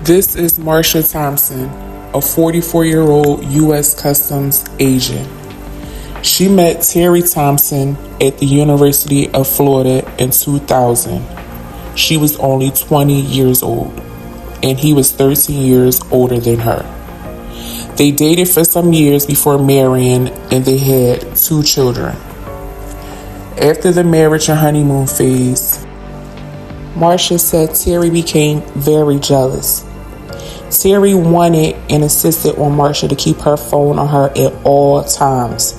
This is Marsha Thompson, a 44-year-old U.S. Customs agent. She met Terry Thompson at the University of Florida in 2000. She was only 20 years old, and he was 13 years older than her. They dated for some years before marrying, and they had 2 children. After the marriage and honeymoon phase, Marsha said Terry became very jealous. Terry wanted and insisted on Marsha to keep her phone on her at all times.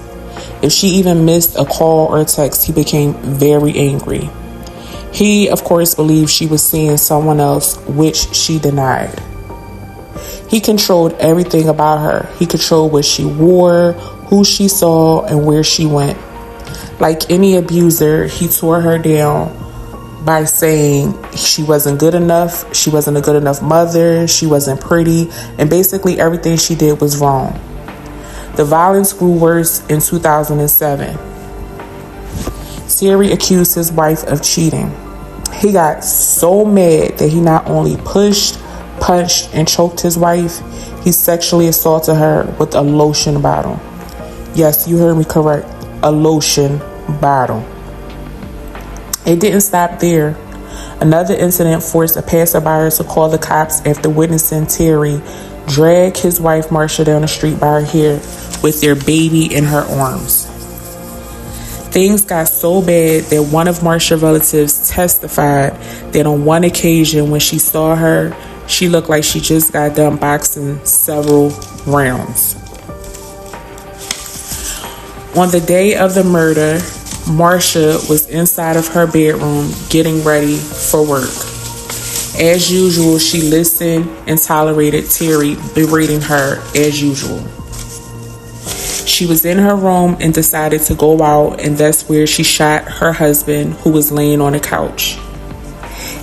If she even missed a call or a text, he became very angry. He, of course, believed she was seeing someone else, which she denied. He controlled everything about her. He controlled what she wore, who she saw, and where she went. Like any abuser, he tore her down by saying she wasn't good enough, she wasn't a good enough mother, she wasn't pretty, and basically everything she did was wrong. The violence grew worse in 2007. Terry accused his wife of cheating. He got so mad that he not only pushed, punched, and choked his wife, he sexually assaulted her with a lotion bottle. Yes, you heard me correct, a lotion bottle. It didn't stop there. Another incident forced a passerby to call the cops after witnessing Terry drag his wife Marsha down the street by her hair with their baby in her arms. Things got so bad that one of Marsha's relatives testified that on one occasion when she saw her, she looked like she just got done boxing several rounds. On the day of the murder, Marsha was inside of her bedroom getting ready for work. As usual, she listened and tolerated Terry berating her as usual. She was in her room and decided to go out, and that's where she shot her husband, who was laying on a couch.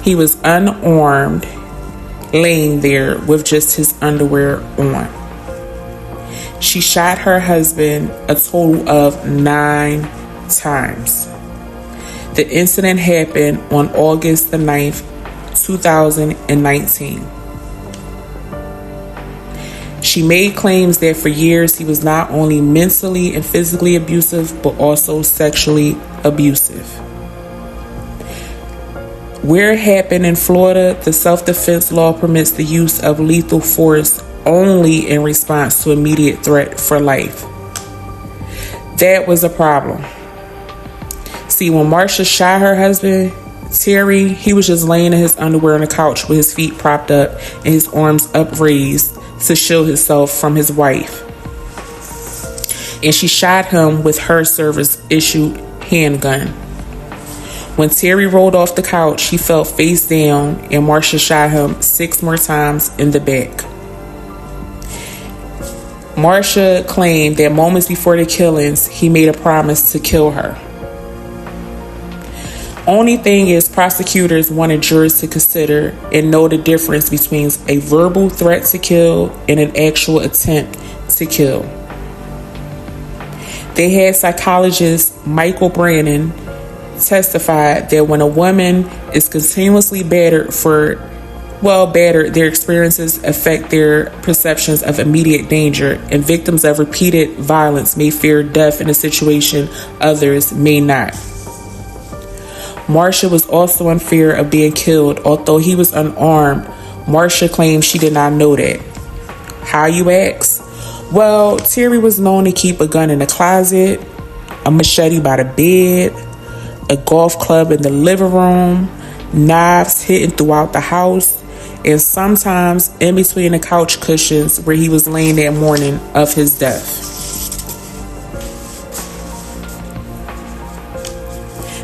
He was unarmed, laying there with just his underwear on. She shot her husband a total of 9 times. The incident happened on August the 9th, 2019. She made claims that for years he was not only mentally and physically abusive, but also sexually abusive. Where it happened in Florida, the self-defense law permits the use of lethal force only in response to immediate threat for life. That was a problem. See, when Marsha shot her husband, Terry, he was just laying in his underwear on the couch with his feet propped up and his arms upraised to shield himself from his wife. And she shot him with her service-issued handgun. When Terry rolled off the couch, he fell face down, and Marsha shot him 6 more times in the back. Marsha claimed that moments before the killings, he made a promise to kill her. Only thing is, prosecutors wanted jurors to consider and know the difference between a verbal threat to kill and an actual attempt to kill. They had psychologist Michael Brannon testified that when a woman is continuously battered, their experiences affect their perceptions of immediate danger, and victims of repeated violence may fear death in a situation others may not. Marsha was also in fear of being killed. Although he was unarmed, Marsha claimed she did not know that. How, you ask? Well, Terry was known to keep a gun in the closet, a machete by the bed, a golf club in the living room, knives hidden throughout the house, and sometimes in between the couch cushions where he was laying that morning of his death.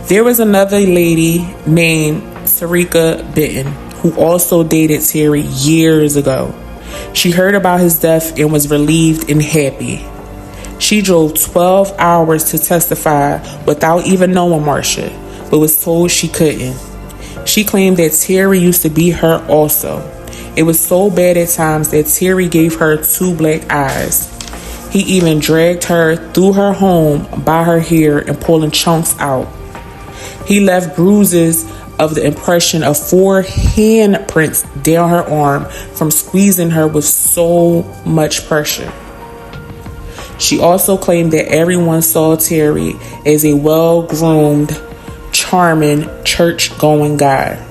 There was another lady named Sarika Benton who also dated Terry years ago. She heard about his death and was relieved and happy. She drove 12 hours to testify without even knowing Marsha, but was told she couldn't. She claimed that Terry used to beat her also. It was so bad at times that Terry gave her 2 black eyes. He even dragged her through her home by her hair and pulling chunks out. He left bruises of the impression of 4 handprints down her arm from squeezing her with so much pressure. She also claimed that everyone saw Terry as a well-groomed, charming, church-going guy.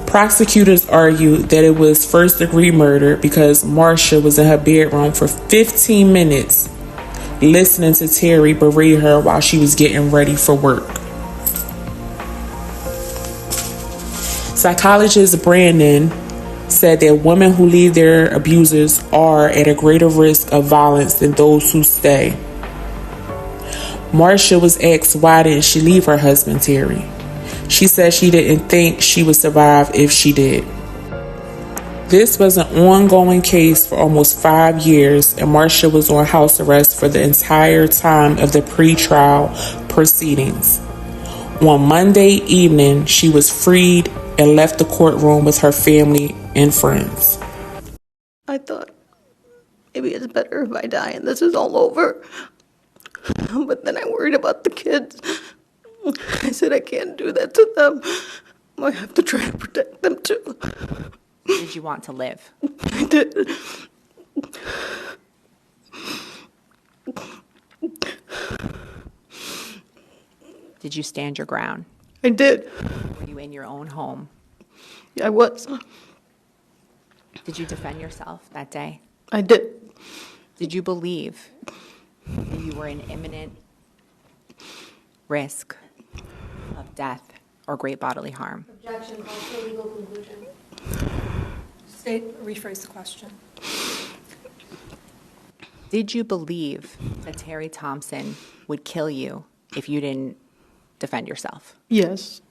Prosecutors argued that it was first-degree murder because Marsha was in her bedroom for 15 minutes listening to Terry berate her while she was getting ready for work. Psychologist Brandon said that women who leave their abusers are at a greater risk of violence than those who stay. Marsha was asked why didn't she leave her husband Terry. She said she didn't think she would survive if she did. This was an ongoing case for almost 5 years, and Marsha was on house arrest for the entire time of the pre-trial proceedings. On Monday evening, she was freed and left the courtroom with her family and friends. I thought maybe it's better if I die and this is all over. But then I worried about the kids. I said I can't do that to them. I have to try to protect them too. Did you want to live? I did. Did you stand your ground? I did. Were you in your own home? I was. Did you defend yourself that day? I did. Did you believe that you were in imminent risk of death or great bodily harm? Objection, call for legal conclusion. Rephrase the question. Did you believe that Terry Thompson would kill you if you didn't defend yourself? Yes.